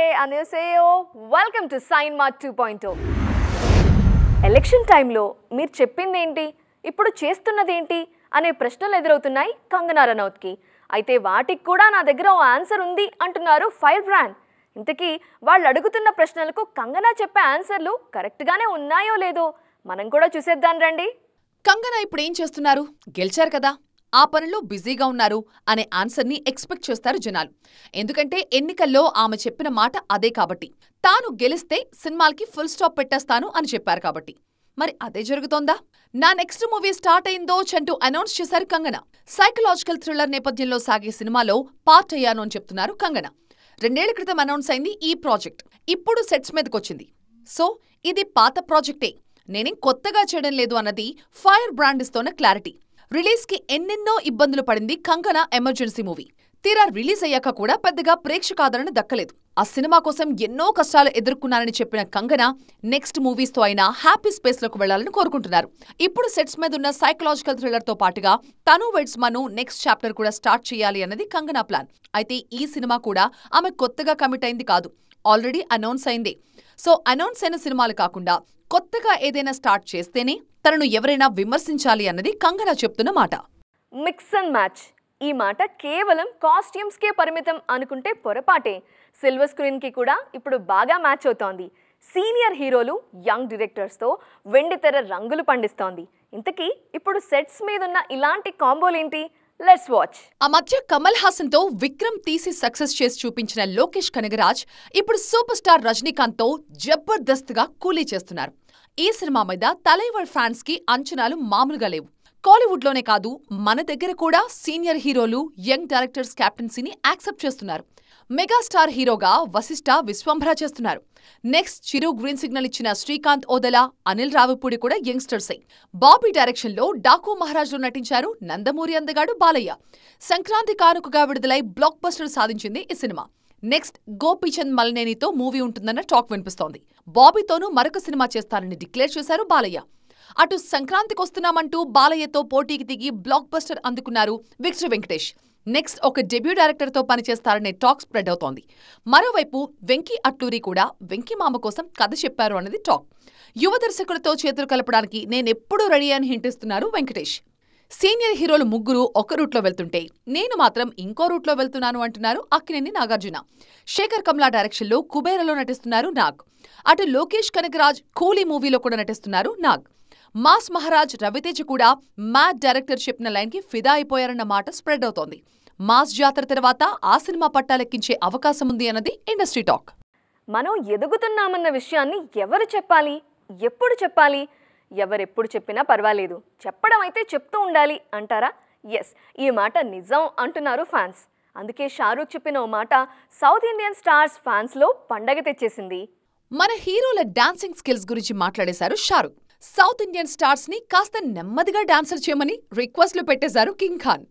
annyeonghaseyo. Welcome to Signmart 2.0. Election టైంలో మీరు చెప్పిందేంటి, ఇప్పుడు చేస్తున్నదేంటి అనే ప్రశ్నలు ఎదురవుతున్నాయి కంగనా రనౌత్కి. అయితే వాటికి కూడా నా దగ్గర ఓ ఆన్సర్ ఉంది అంటున్నారు ఫైర్ బ్రాండ్. ఇంతకీ వాళ్ళు అడుగుతున్న ప్రశ్నలకు కంగనా చెప్పే ఆన్సర్లు కరెక్ట్గానే ఉన్నాయో లేదో మనం కూడా చూసేద్దాం రండి. కంగనా ఇప్పుడు ఏం చేస్తున్నారు? గెలిచారు కదా, ఆ పనిలో బిజీగా ఉన్నారు అనే ఆన్సర్ని ఎక్స్పెక్ట్ చేస్తారు జనాలు. ఎందుకంటే ఎన్నికల్లో ఆమె చెప్పిన మాట అదే కాబట్టి. తాను గెలిస్తే సినిమాలకి ఫుల్ స్టాప్ పెట్టేస్తాను అని చెప్పారు కాబట్టి. మరి అదే జరుగుతోందా? నా నెక్స్ట్ మూవీ స్టార్ట్ అయిందో చంటూ అనౌన్స్ చేశారు కంగనా. సైకలాజికల్ థ్రిల్లర్ నేపథ్యంలో సాగే సినిమాలో పార్ట్ అయ్యాను అని చెప్తున్నారు కంగనా. 2 ఏళ్ల క్రితం అనౌన్స్ అయింది ఈ ప్రాజెక్ట్. ఇప్పుడు సెట్స్ మీదకొచ్చింది. సో ఇది పాత ప్రాజెక్టే, నేనేం కొత్తగా చేయడం లేదు అన్నది ఫైర్ బ్రాండ్ ఇస్తోన్న క్లారిటీ. రిలీజ్కి ఎన్నెన్నో ఇబ్బందులు పడింది కంగనా ఎమర్జెన్సీ మూవీ. తీరా రిలీజ్ అయ్యాక కూడా పెద్దగా ప్రేక్షకాదరణ దక్కలేదు. ఆ సినిమా కోసం ఎన్నో కష్టాలు ఎదుర్కొన్నారని చెప్పిన కంగనా నెక్స్ట్ మూవీస్తో అయినా హ్యాపీ స్పేస్లోకి వెళ్లాలని కోరుకుంటున్నారు. ఇప్పుడు సెట్స్ మీదున్న సైకలాజికల్ థ్రిల్లర్తో పాటుగా తను వెడ్స్ మను నెక్స్ట్ చాప్టర్ కూడా స్టార్ట్ చేయాలి అన్నది కంగనా ప్లాన్. అయితే ఈ సినిమా కూడా ఆమె కొత్తగా కమిట్ అయింది కాదు, ఆల్రెడీ అనౌన్స్ అయిందే. సో అనౌన్స్ అయిన సినిమాలు కాకుండా కొత్తగా ఏదైనా స్టార్ట్ చేస్తేనే తనను ఎవరైనా విమర్శించాలి అన్నది కంగనా చెప్తున్న మాట. మిక్స్ అండ్ మ్యాచ్ ఈ మాట కేవలం కాస్ట్యూమ్స్కే పరిమితం అనుకుంటే పొరపాటే. సిల్వర్ స్క్రీన్కి కూడా ఇప్పుడు బాగా మ్యాచ్ అవుతోంది. సీనియర్ హీరోలు యంగ్ డైరెక్టర్స్తో వెండితెర రంగులు పండిస్తోంది. ఇంతకీ ఇప్పుడు సెట్స్ మీదున్న ఇలాంటి కాంబోలేంటి? Let's watch. ఆ మధ్య కమల్ హాసన్ తో విక్రమ్ తీసి సక్సెస్ చేసి చూపించిన లోకేష్ కనగరాజ్ ఇప్పుడు సూపర్ స్టార్ రజనీకాంత్ తో జబర్దస్త్ గా కూలీ చేస్తున్నారు. ఈ సినిమా మీద తలైవర్ ఫ్యాన్స్ కి అంచనాలు మామూలుగా లేవు. కాలీవుడ్ లోనే కాదు, మన దగ్గర కూడా సీనియర్ హీరోలు యంగ్ డైరెక్టర్స్ కెప్టెన్సీని యాక్సెప్ట్ చేస్తున్నారు. మెగాస్టార్ హీరోగా వశిష్ఠ విశ్వంభర చేస్తున్నారు. నెక్స్ట్ చిరు గ్రీన్ సిగ్నల్ ఇచ్చిన శ్రీకాంత్ ఓదెలా, అనిల్ రావిపూడి కూడా యంగ్స్టర్సే. బాబీ డైరెక్షన్ లో డాకు మహారాజ్ లో నటించారు నందమూరి అందగాడు బాలయ్య. సంక్రాంతి కానుకగా విడుదలై బ్లాక్ బస్టర్ సాధించింది ఈ సినిమా. నెక్స్ట్ గోపీచంద్ మల్నేనితో మూవీ ఉంటుందన్న టాక్ వినిపిస్తోంది. బాబీతోనూ మరొక సినిమా చేస్తారని డిక్లేర్ చేశారు బాలయ్య. అటు సంక్రాంతికొస్తున్నామంటూ బాలయ్యతో పోటీకి దిగి బ్లాక్ బస్టర్ అందుకున్నారు విక్టర్ వెంకటేష్. నెక్స్ట్ ఒక డెబ్యూ డైరెక్టర్తో పనిచేస్తారనే టాక్ స్ప్రెడ్ అవుతోంది. మరోవైపు వెంకీ అట్లూరి కూడా వెంకీ మామ కోసం కథ చెప్పారు అన్నది టాక్. యువ దర్శకులతో చేతులు కలపడానికి నేనెప్పుడూ రెడీ అని హింటిస్తున్నారు వెంకటేష్. సీనియర్ హీరోలు ముగ్గురు ఒక రూట్లో వెళ్తుంటే నేను మాత్రం ఇంకో రూట్లో వెళ్తున్నాను అంటున్నారు అక్కినేని నాగార్జున. శేఖర్ కమ్లా డైరెక్షన్లో కుబేరలో నటిస్తున్నారు నాగ్. అటు లోకేష్ కనగరాజ్ కూలీ మూవీలో కూడా నటిస్తున్నారు నాగ్. మాస్ మహారాజ్ రవితేజ కూడా మ్యాడ్ డైరెక్టర్ చెప్పిన లైన్కి ఫిదా అయిపోయారన్న మాట స్ప్రెడ్ అవుతోంది. మాస్ జాతర తర్వాత ఆ సినిమా పట్టాలెక్కించే అవకాశం ఉంది అన్నది ఇండస్ట్రీ టాక్. మనం ఎదుగుతున్నామన్న విషయాన్ని ఎవరు చెప్పాలి, ఎప్పుడు చెప్పాలి? ఎవరెప్పుడు చెప్పినా పర్వాలేదు, చెప్పడం అయితే చెప్తూ ఉండాలి అంటారా? ఎస్, ఈ మాట నిజం అంటున్నారు ఫ్యాన్స్. అందుకే షారూఖ్ చెప్పిన ఓ మాట సౌత్ ఇండియన్ స్టార్స్ ఫ్యాన్స్లో పండగ తెచ్చేసింది. మన హీరోల డాన్సింగ్ స్కిల్స్ గురించి మాట్లాడేశారు షారూఖ్. సౌత్ ఇండియన్ స్టార్స్ ని కాస్త నెమ్మదిగా డాన్సర్ చేయమని రిక్వెస్ట్లు పెట్టేశారు కింగ్ ఖాన్.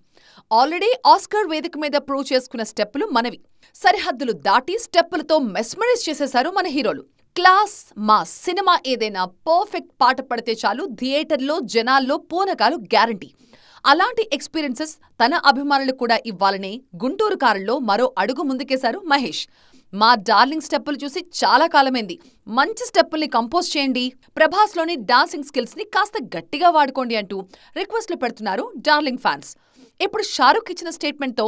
ఆల్రెడీ ఆస్కర్ వేదిక మీద ప్రూవ్ చేసుకున్న స్టెప్పులు మనవి. సరిహద్దులు దాటి స్టెప్పులతో మెస్మరైజ్ చేసేశారు మన హీరోలు. క్లాస్ మాస్ సినిమా ఏదైనా పర్ఫెక్ట్ పాట పడితే చాలు థియేటర్లో జనాల్లో పూనకాలు గ్యారంటీ. అలాంటి ఎక్స్పీరియన్సెస్ తన అభిమానులకు కూడా ఇవ్వాలనే గుంటూరు కారులో మరో అడుగు ముందుకేశారు మహేష్. మా డార్లింగ్ స్టెప్పులు చూసి చాలా కాలమైంది, మంచి స్టెప్పుల్ని కంపోజ్ చేయండి, ప్రభాస్లోని డాన్సింగ్ స్కిల్స్ ని కాస్త గట్టిగా వాడుకోండి అంటూ రిక్వెస్ట్లు పెడుతున్నారు డార్లింగ్ ఫ్యాన్స్. ఇప్పుడు షారూఖ్ ఇచ్చిన స్టేట్మెంట్తో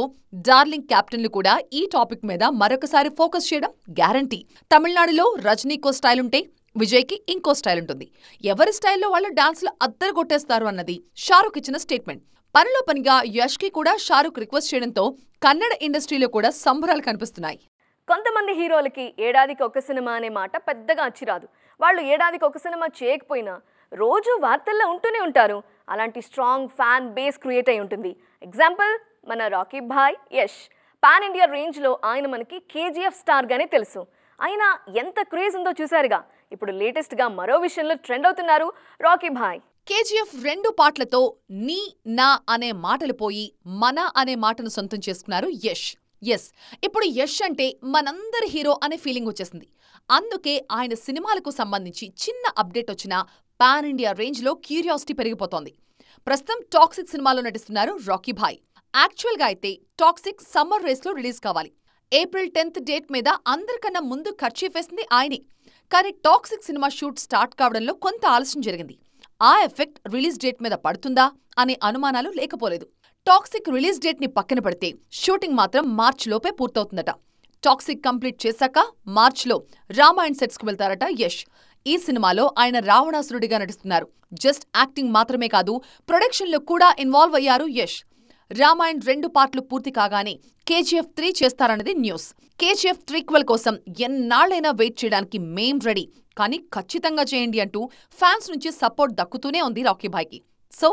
డార్లింగ్ క్యాప్టెన్లు కూడా ఈ టాపిక్ మీద మరొకసారి ఫోకస్ చేయడం గ్యారంటీ. తమిళనాడులో రజనీకో స్టైల్ ఉంటే విజయ్కి ఇంకో స్టైల్ ఉంటుంది. ఎవరి స్టైల్లో వాళ్ళు డాన్స్లు అద్దరగొట్టేస్తారు అన్నది షారూఖ్ ఇచ్చిన స్టేట్మెంట్. పనిలో పనిగా యష్కి కూడా షారూఖ్ రిక్వెస్ట్ చేయడంతో కన్నడ ఇండస్ట్రీలో కూడా సంబరాలు కనిపిస్తున్నాయి. కొంతమంది హీరోలకి ఏడాదికి ఒక సినిమా అనే మాట పెద్దగా అచ్చిరాదు. వాళ్ళు ఏడాదికి ఒక సినిమా చేయకపోయినా రోజు వార్తల్లో ఉంటూనే ఉంటారు. అలాంటి స్ట్రాంగ్ ఫ్యాన్ బేస్ క్రియేట్ అయి ఉంటుంది. ఎగ్జాంపుల్ మన రాకీ భాయ్ యష్. పాన్ ఇండియా రేంజ్లో ఆయన మనకి కేజీఎఫ్ స్టార్గానే తెలుసు. అయినా ఎంత క్రేజ్ ఉందో చూశారుగా. ఇప్పుడు లేటెస్ట్గా మరో విషయంలో ట్రెండ్ అవుతున్నారు రాకీ భాయ్. కేజీఎఫ్ 2 పాటలతో నీ నా అనే మాటలు పోయి మన అనే మాటను సొంతం చేసుకున్నారు యష్. ఎస్, ఇప్పుడు యష్ అంటే మనందరి హీరో అనే ఫీలింగ్ వచ్చేసింది. అందుకే ఆయన సినిమాలకు సంబంధించి చిన్న అప్డేట్ వచ్చినా పాన్ ఇండియా రేంజ్లో క్యూరియాసిటీ పెరిగిపోతోంది. ప్రస్తుతం టాక్సిక్ సినిమాలో నటిస్తున్నారు రాకీ భాయ్. యాక్చువల్గా అయితే టాక్సిక్ సమ్మర్ రేస్లో రిలీజ్ కావాలి. ఏప్రిల్ 10th డేట్ మీద అందరికన్నా ముందు ఖర్చీఫ్ వేసింది ఆయనే. కానీ టాక్సిక్ సినిమా షూట్ స్టార్ట్ కావడంలో కొంత ఆలస్యం జరిగింది. ఆ ఎఫెక్ట్ రిలీజ్ డేట్ మీద పడుతుందా అనే అనుమానాలు లేకపోలేదు. టాక్సిక్ రిలీజ్ డేట్ ని పక్కన పెడితే షూటింగ్ మాత్రం మార్చ్ లోపే పూర్తవుతుందట. టాక్సిక్ కంప్లీట్ చేశాక మార్చ్లో రామాయణ్ సెట్స్కు వెళ్తారట యష్. ఈ సినిమాలో ఆయన రావణాసురుడిగా నటిస్తున్నారు. జస్ట్ యాక్టింగ్ మాత్రమే కాదు, ప్రొడక్షన్లో కూడా ఇన్వాల్వ్ అయ్యారు యష్. రామాయణ్ 2 పార్ట్లు పూర్తి కాగానే KGF 3 చేస్తారన్నది న్యూస్. KGF ప్రీక్వెల్ కోసం ఎన్నాళ్లైనా వెయిట్ చేయడానికి మేం రెడీ, కానీ ఖచ్చితంగా చేయండి అంటూ ఫ్యాన్స్ నుంచి సపోర్ట్ దక్కుతూనే ఉంది రాకీ భాయ్కి. So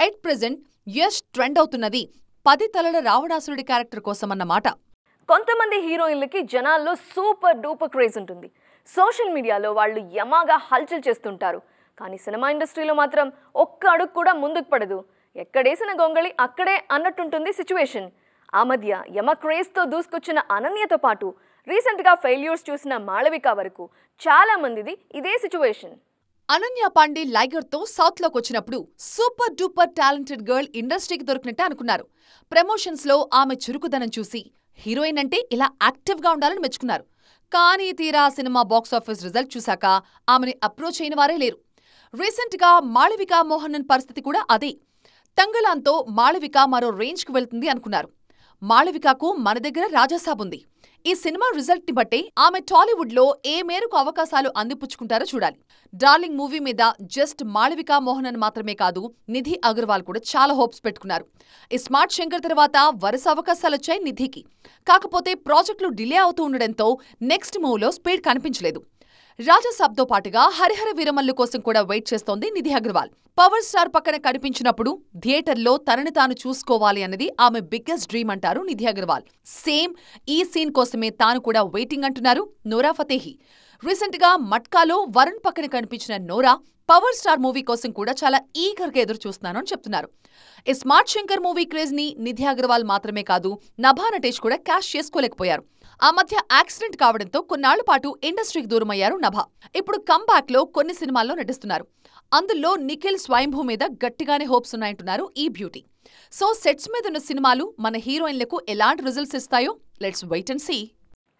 at present Yash trend అవుతున్నది 10 తలల రావణాసురుడి క్యారెక్టర్ కోసం అన్నమాట. కొంతమంది హీరోయిన్లకి జనాల్లో సూపర్ డూపర్ క్రేజ్ ఉంటుంది. సోషల్ మీడియాలో వాళ్ళు యమాగా హల్చల్ చేస్తుంటారు. కానీ సినిమా ఇండస్ట్రీలో మాత్రం ఒక్క అడుగు కూడా ముందుకు పడదు. ఎక్కడేసిన గొంగళి అక్కడే అన్నట్టుంటుంది సిచ్యువేషన్. ఆ మధ్య యమ క్రేజ్తో దూసుకొచ్చిన అనన్యతో పాటు రీసెంట్గా ఫెయిల్యూర్స్ చూసిన మాళవిక వరకు చాలా మందిది ఇదే సిచ్యువేషన్. అనన్య పాండే లైగర్తో సౌత్లోకి వచ్చినప్పుడు సూపర్ డూపర్ టాలెంటెడ్ గర్ల్ ఇండస్ట్రీకి దొరికినట్టే అనుకున్నారు. ప్రమోషన్స్లో ఆమె చురుకుదనం చూసి హీరోయిన్ అంటే ఇలా యాక్టివ్గా ఉండాలని మెచ్చుకున్నారు. కానీ తీరా సినిమా బాక్సాఫీస్ రిజల్ట్ చూశాక ఆమెని అప్రోచ్ అయిన వారే లేరు. రీసెంట్గా మాళవిక మోహనన్ పరిస్థితి కూడా అదే. తంగలాన్తో మాళవిక మరో రేంజ్కి వెళ్తుంది అనుకున్నారు. మాళవికకు మన దగ్గర రాజాసాబ్ ఉంది. ఈ సినిమా రిజల్ట్ని బట్టే ఆమె టాలీవుడ్లో ఏ మేరకు అవకాశాలు అందిపుచ్చుకుంటారో చూడాలి. డార్లింగ్ మూవీ మీద జస్ట్ మాళవిక మోహనన్ మాత్రమే కాదు, నిధి అగర్వాల్ కూడా చాలా హోప్స్ పెట్టుకున్నారు. ఈ స్మార్ట్ శంకర్ తర్వాత వరుస అవకాశాలొచ్చాయి నిధికి. కాకపోతే ప్రాజెక్టులు డిలే అవుతూ ఉండడంతో నెక్స్ట్ మూవ్లో స్పీడ్ కనిపించలేదు. రాజాసాబ్తో పాటుగా హరిహర వీరమల్లు కోసం కూడా వెయిట్ చేస్తోంది నిధి అగర్వాల్. పవర్ స్టార్ పక్కన కనిపించినప్పుడు థియేటర్లో తనని తాను చూసుకోవాలి అన్నది ఆమె బిగ్గెస్ట్ డ్రీమ్ అంటారు నిధి అగర్వాల్. సేమ్ ఈ సీన్ కోసమే తాను కూడా వెయిటింగ్ అంటున్నారు నోరా ఫతేహి. రీసెంట్గా మట్కాలో వరుణ్ పక్కన కనిపించిన నోరా పవర్ స్టార్ మూవీ కోసం కూడా చాలా ఈగర్గా ఎదురు చూస్తున్నాను అని చెప్తున్నారు. ఈ స్మార్ట్ శంకర్ మూవీ క్రేజ్ ని నిధి అగర్వాల్ మాత్రమే కాదు, నభా నటేష్ కూడా క్యాష్ చేసుకోలేకపోయారు. ఆ మధ్య యాక్సిడెంట్ కావడంతో కొన్నాళ్ల పాటు ఇండస్ట్రీకి దూరమయ్యారు నభా. ఇప్పుడు కమ్బ్యాక్ లో కొన్ని సినిమాల్లో నటిస్తున్నారు. అందులో నిఖిల్ స్వయంభూ మీద గట్టిగానే హోప్స్ ఉన్నాయంటున్నారు ఈ బ్యూటీ. సో సెట్స్ మీద ఉన్న సినిమాలు మన హీరోయిన్లకు ఎలాంటి రిజల్ట్స్ ఇస్తాయో let's wait and see.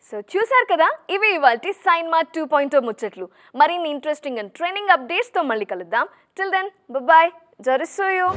So చూసారు కదా, ఇవి ఇవాల్టి సైన్మా 2.0 ముచ్చట్లు. మరిన్ని ఇంట్రెస్టింగ్ అండ్ ట్రెండింగ్ అప్డేట్స్తో మళ్ళీ కలుద్దాం. Till then bye. జరుసోయో.